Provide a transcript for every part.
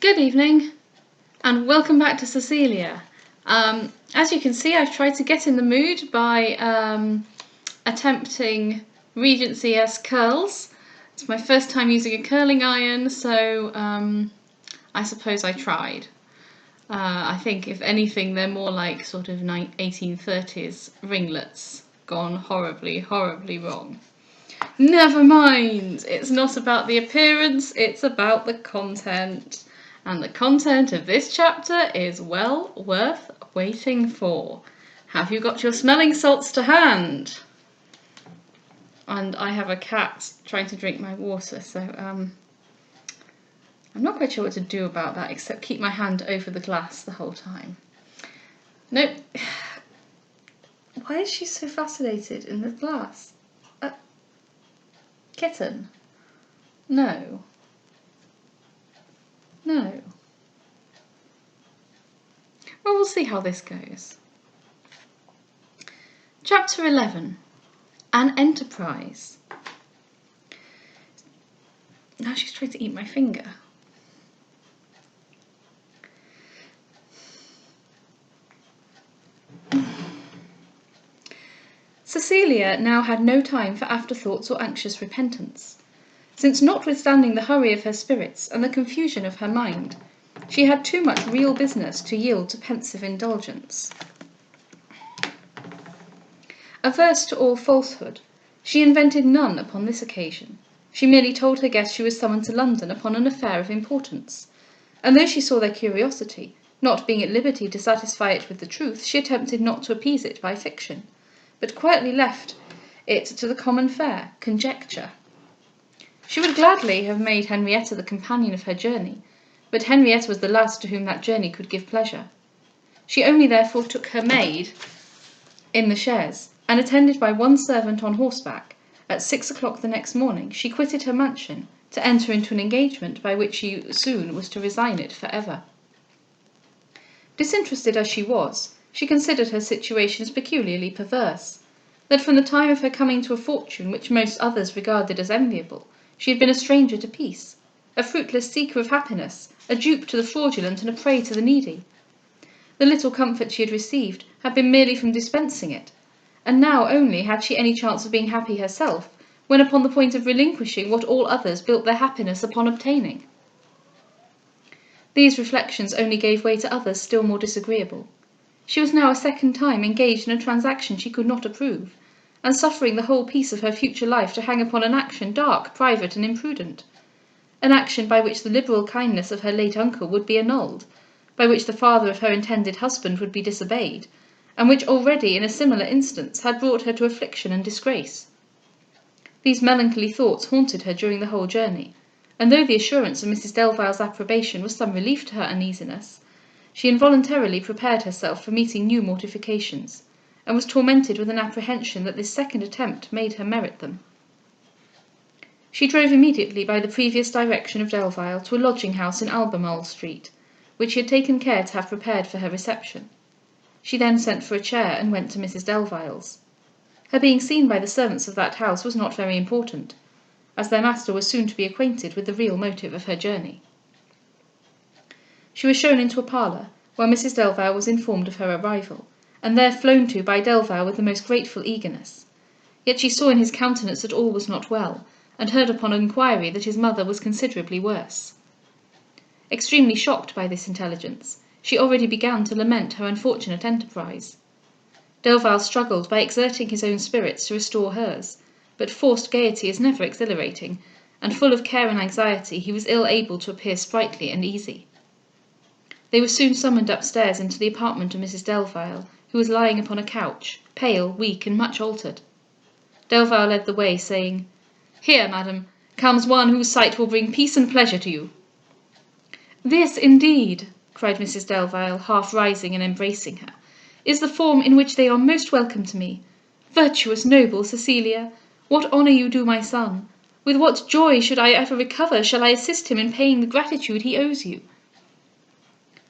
Good evening, and welcome back to Cecilia. As you can see, I've tried to get in the mood by attempting Regency-esque curls. It's my first time using a curling iron, so I suppose I tried. I think, if anything, they're more like sort of 1830s ringlets gone horribly, horribly wrong. Never mind! It's not about the appearance, it's about the content. And the content of this chapter is well worth waiting for. Have you got your smelling salts to hand? And I have a cat trying to drink my water, so I'm not quite sure what to do about that except keep my hand over the glass the whole time. Nope. Why is she so fascinated in the glass? Kitten? No. No. Well, we'll see how this goes. Chapter 11. An Enterprise. Now she's trying to eat my finger. Cecilia now had no time for afterthoughts or anxious repentance, since notwithstanding the hurry of her spirits and the confusion of her mind, she had too much real business to yield to pensive indulgence. Averse to all falsehood, she invented none upon this occasion. She merely told her guests she was summoned to London upon an affair of importance, and though she saw their curiosity, not being at liberty to satisfy it with the truth, she attempted not to appease it by fiction, but quietly left it to the common fare, conjecture. She would gladly have made Henrietta the companion of her journey, but Henrietta was the last to whom that journey could give pleasure. She only therefore took her maid in the chaise, and attended by one servant on horseback, at 6 o'clock the next morning, she quitted her mansion, to enter into an engagement by which she soon was to resign it for ever. Disinterested as she was, she considered her situation as peculiarly perverse, that from the time of her coming to a fortune which most others regarded as enviable, she had been a stranger to peace, a fruitless seeker of happiness, a dupe to the fraudulent and a prey to the needy. The little comfort she had received had been merely from dispensing it, and now only had she any chance of being happy herself, when upon the point of relinquishing what all others built their happiness upon obtaining. These reflections only gave way to others still more disagreeable. She was now a second time engaged in a transaction she could not approve, and suffering the whole peace of her future life to hang upon an action dark, private, and imprudent, an action by which the liberal kindness of her late uncle would be annulled, by which the father of her intended husband would be disobeyed, and which already in a similar instance had brought her to affliction and disgrace. These melancholy thoughts haunted her during the whole journey, and though the assurance of Mrs. Delvile's approbation was some relief to her uneasiness, she involuntarily prepared herself for meeting new mortifications, and was tormented with an apprehension that this second attempt made her merit them. She drove immediately by the previous direction of Delvile to a lodging-house in Albemarle Street, which she had taken care to have prepared for her reception. She then sent for a chair and went to Mrs. Delvile's. Her being seen by the servants of that house was not very important, as their master was soon to be acquainted with the real motive of her journey. She was shown into a parlour, where Mrs. Delvile was informed of her arrival, and there flown to by Delvile with the most grateful eagerness. Yet she saw in his countenance that all was not well, and heard upon inquiry that his mother was considerably worse. Extremely shocked by this intelligence, she already began to lament her unfortunate enterprise. Delvile struggled by exerting his own spirits to restore hers, but forced gaiety is never exhilarating, and full of care and anxiety, he was ill able to appear sprightly and easy. They were soon summoned upstairs into the apartment of Mrs. Delvile, who was lying upon a couch, pale, weak, and much altered. Delvile led the way, saying, "Here, madam, comes one whose sight will bring peace and pleasure to you." "This, indeed," cried Mrs. Delvile, half rising and embracing her, "is the form in which they are most welcome to me. Virtuous, noble Cecilia, what honour you do my son! With what joy, should I ever recover, shall I assist him in paying the gratitude he owes you!"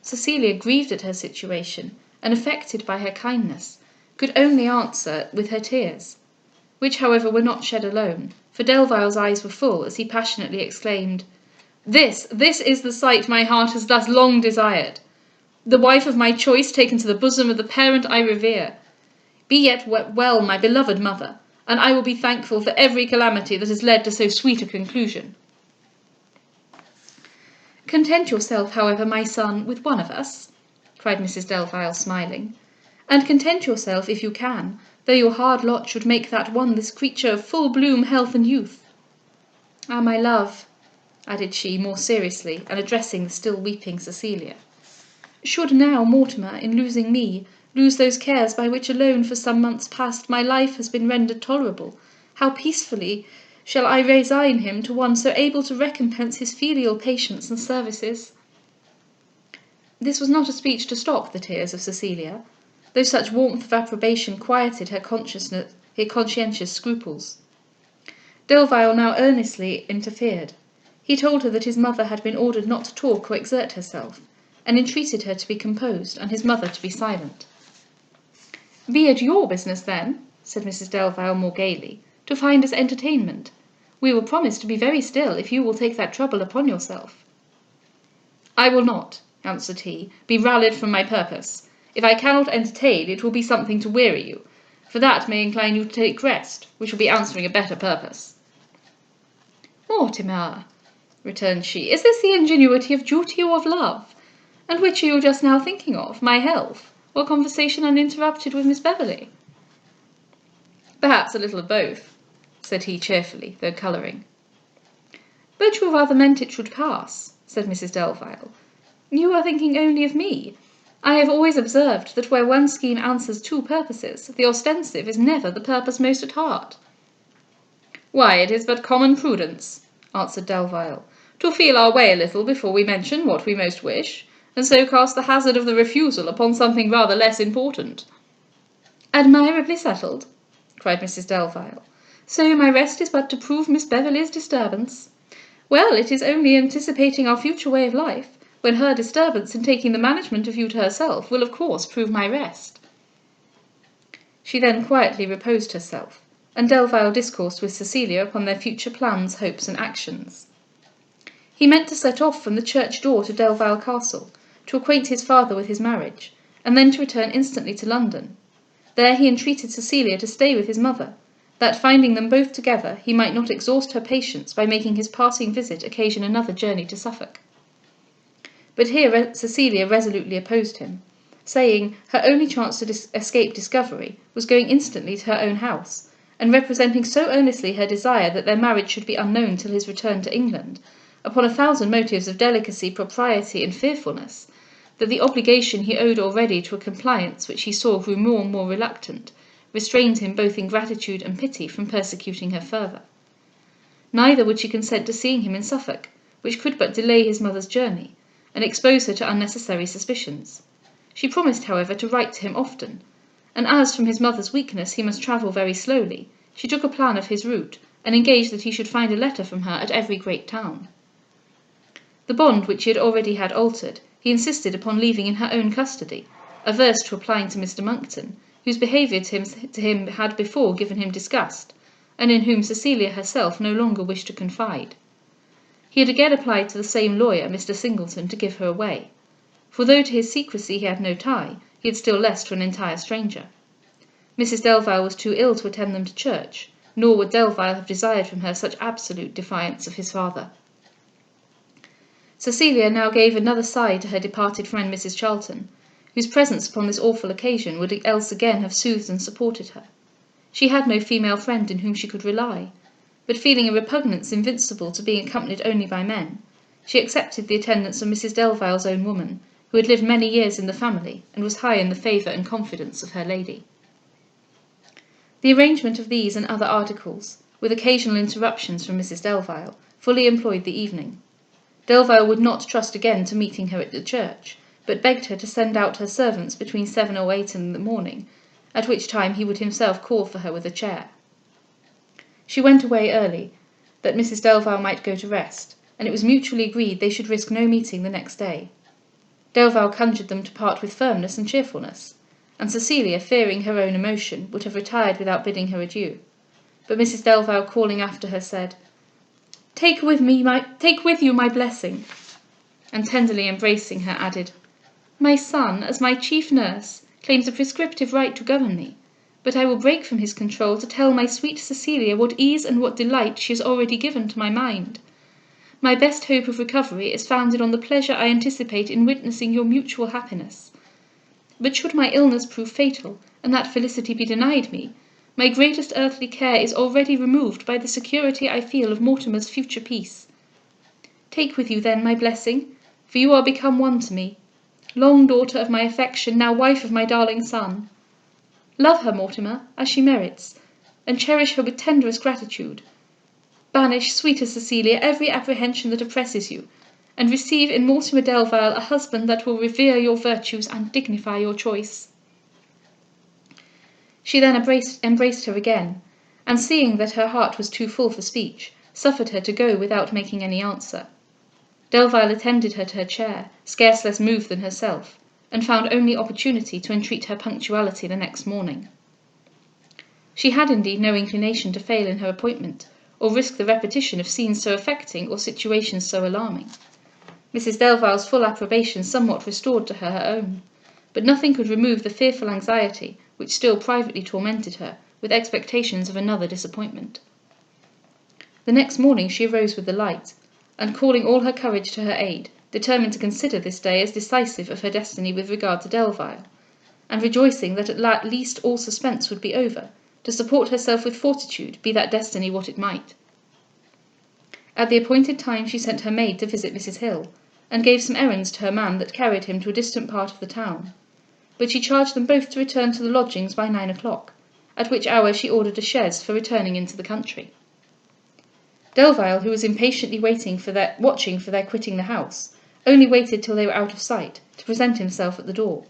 Cecilia, grieved at her situation, and affected by her kindness, could only answer with her tears, which however were not shed alone, for Delvile's eyes were full as he passionately exclaimed, This is the sight my heart has thus long desired. The wife of my choice taken to the bosom of the parent I revere. Be yet well, my beloved mother, and I will be thankful for every calamity that has led to so sweet a conclusion. Content yourself, however, my son, with one of us, cried Mrs. Delvile, smiling, and content yourself, if you can, though your hard lot should make that one this creature of full bloom, health, and youth. Ah, my love, added she, more seriously, and addressing the still weeping Cecilia, should now Mortimer, in losing me, lose those cares by which alone for some months past my life has been rendered tolerable, how peacefully shall I resign him to one so able to recompense his filial patience and services. This was not a speech to stop the tears of Cecilia, though such warmth of approbation quieted her conscientious scruples. Delvile now earnestly interfered. He told her that his mother had been ordered not to talk or exert herself, and entreated her to be composed, and his mother to be silent. Be it your business, then, said Mrs. Delvile more gaily, to find us entertainment. We will promise to be very still, if you will take that trouble upon yourself. I will not, answered he, be rallied from my purpose. If I cannot entertain, it will be something to weary you, for that may incline you to take rest, which will be answering a better purpose. Mortimer, returned she, is this the ingenuity of duty or of love? And which are you just now thinking of, my health, or conversation uninterrupted with Miss Beverley? Perhaps a little of both, said he cheerfully, though colouring. But you rather meant it should pass, said Mrs. Delvile. You are thinking only of me. I have always observed that where one scheme answers two purposes, the ostensive is never the purpose most at heart. Why, it is but common prudence, answered Delvile, to feel our way a little before we mention what we most wish, and so cast the hazard of the refusal upon something rather less important. Admirably settled, cried Mrs. Delvile. So my rest is but to prove Miss Beverley's disturbance. Well, it is only anticipating our future way of life, when her disturbance in taking the management of you to herself will of course prove my rest. She then quietly reposed herself, and Delvile discoursed with Cecilia upon their future plans, hopes, and actions. He meant to set off from the church door to Delvile Castle, to acquaint his father with his marriage, and then to return instantly to London. There he entreated Cecilia to stay with his mother, that, finding them both together, he might not exhaust her patience by making his passing visit occasion another journey to Suffolk. But here Cecilia resolutely opposed him, saying her only chance to escape discovery was going instantly to her own house, and representing so earnestly her desire that their marriage should be unknown till his return to England, upon 1,000 motives of delicacy, propriety, and fearfulness, that the obligation he owed already to a compliance which he saw grew more and more reluctant, restrained him both in gratitude and pity from persecuting her further. Neither would she consent to seeing him in Suffolk, which could but delay his mother's journey, and expose her to unnecessary suspicions. She promised, however, to write to him often, and as from his mother's weakness he must travel very slowly, she took a plan of his route, and engaged that he should find a letter from her at every great town. The bond which he had already had altered, he insisted upon leaving in her own custody, averse to applying to Mr. Monckton, whose behaviour to him had before given him disgust, and in whom Cecilia herself no longer wished to confide. He had again applied to the same lawyer, Mr. Singleton, to give her away, for though to his secrecy he had no tie, he had still less to an entire stranger. Mrs. Delvile was too ill to attend them to church, nor would Delvile have desired from her such absolute defiance of his father. Cecilia now gave another sigh to her departed friend Mrs. Charlton, whose presence upon this awful occasion would else again have soothed and supported her. She had no female friend in whom she could rely, but feeling a repugnance invincible to being accompanied only by men, she accepted the attendance of Mrs. Delvile's own woman, who had lived many years in the family, and was high in the favour and confidence of her lady. The arrangement of these and other articles, with occasional interruptions from Mrs. Delvile, fully employed the evening. Delvile would not trust again to meeting her at the church, but begged her to send out her servants between 7 or 8 in the morning, at which time he would himself call for her with a chair. She went away early, that Mrs. Delvile might go to rest, and it was mutually agreed they should risk no meeting the next day. Delvile conjured them to part with firmness and cheerfulness, and Cecilia, fearing her own emotion, would have retired without bidding her adieu. But Mrs. Delvile, calling after her, said, Take with you my blessing." And tenderly embracing her, added, "My son, as my chief nurse, claims a prescriptive right to govern me, but I will break from his control to tell my sweet Cecilia what ease and what delight she has already given to my mind. My best hope of recovery is founded on the pleasure I anticipate in witnessing your mutual happiness. But should my illness prove fatal, and that felicity be denied me, my greatest earthly care is already removed by the security I feel of Mortimer's future peace. Take with you then my blessing, for you are become one to me, long daughter of my affection, now wife of my darling son. Love her, Mortimer, as she merits, and cherish her with tenderest gratitude. Banish, sweeter Cecilia, every apprehension that oppresses you, and receive in Mortimer Delvile a husband that will revere your virtues and dignify your choice." She then embraced her again, and seeing that her heart was too full for speech, suffered her to go without making any answer. Delvile attended her to her chair, scarce less moved than herself, and found only opportunity to entreat her punctuality the next morning. She had indeed no inclination to fail in her appointment, or risk the repetition of scenes so affecting or situations so alarming. Mrs Delvile's full approbation somewhat restored to her own, but nothing could remove the fearful anxiety which still privately tormented her with expectations of another disappointment. The next morning she arose with the light, and calling all her courage to her aid, determined to consider this day as decisive of her destiny with regard to Delvile, and rejoicing that at least all suspense would be over, to support herself with fortitude, be that destiny what it might. At the appointed time she sent her maid to visit Mrs Hill, and gave some errands to her man that carried him to a distant part of the town, but she charged them both to return to the lodgings by 9 o'clock, at which hour she ordered a chaise for returning into the country. Delvile, who was impatiently watching for their quitting the house, only waited till they were out of sight, to present himself at the door.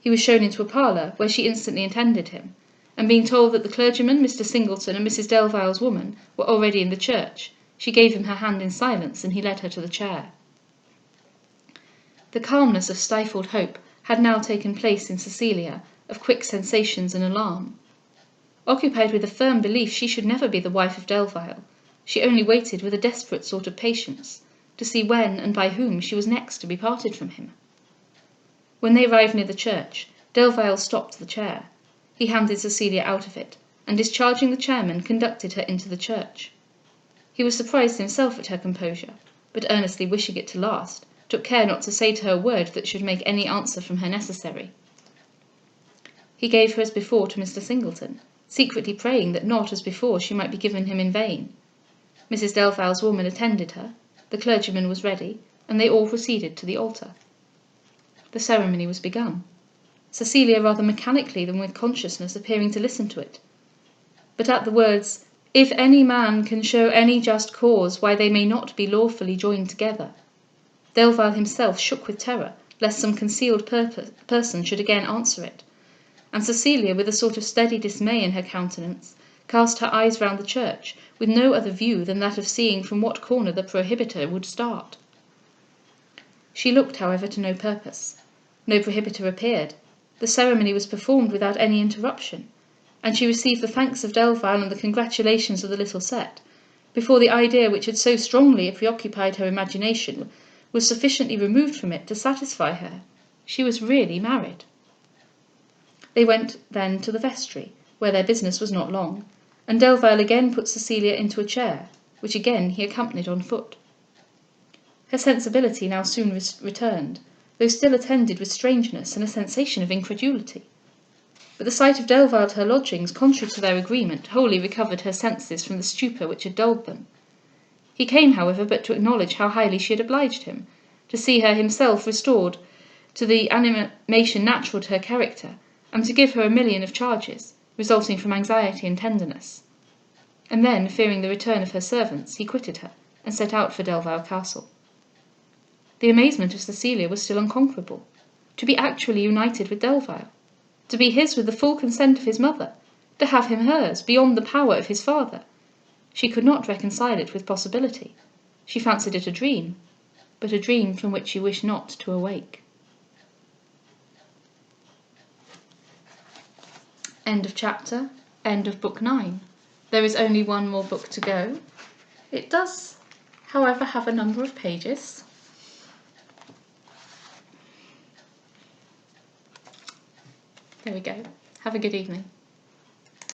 He was shown into a parlour, where she instantly attended him, and being told that the clergyman, Mr Singleton, and Mrs Delvile's woman were already in the church, she gave him her hand in silence, and he led her to the chair. The calmness of stifled hope had now taken place in Cecilia of quick sensations and alarm. Occupied with a firm belief she should never be the wife of Delvile, she only waited with a desperate sort of patience to see when and by whom she was next to be parted from him. When they arrived near the church, Delvile stopped the chair. He handed Cecilia out of it, and discharging the chairman, conducted her into the church. He was surprised himself at her composure, but earnestly wishing it to last, took care not to say to her a word that should make any answer from her necessary. He gave her as before to Mr Singleton, secretly praying that not as before she might be given him in vain. Mrs Delvile's woman attended her, the clergyman was ready, and they all proceeded to the altar. The ceremony was begun, Cecilia rather mechanically than with consciousness appearing to listen to it. But at the words, "If any man can show any just cause why they may not be lawfully joined together," Delvile himself shook with terror lest some concealed person should again answer it, and Cecilia, with a sort of steady dismay in her countenance, cast her eyes round the church, with no other view than that of seeing from what corner the prohibitor would start. She looked, however, to no purpose. No prohibitor appeared. The ceremony was performed without any interruption, and she received the thanks of Delvile and the congratulations of the little set, before the idea which had so strongly preoccupied her imagination was sufficiently removed from it to satisfy her. She was really married. They went then to the vestry, where their business was not long, and Delvile again put Cecilia into a chair, which again he accompanied on foot. Her sensibility now soon returned, though still attended with strangeness and a sensation of incredulity. But the sight of Delvile at her lodgings, contrary to their agreement, wholly recovered her senses from the stupor which had dulled them. He came, however, but to acknowledge how highly she had obliged him, to see her himself restored to the animation natural to her character, and to give her 1,000,000 of charges, resulting from anxiety and tenderness. And then, fearing the return of her servants, he quitted her, and set out for Delvile Castle. The amazement of Cecilia was still unconquerable. To be actually united with Delvile, to be his with the full consent of his mother, to have him hers, beyond the power of his father. She could not reconcile it with possibility. She fancied it a dream, but a dream from which she wished not to awake. End of chapter. End of book 9. There is only one more book to go. It does, however, have a number of pages. There we go. Have a good evening.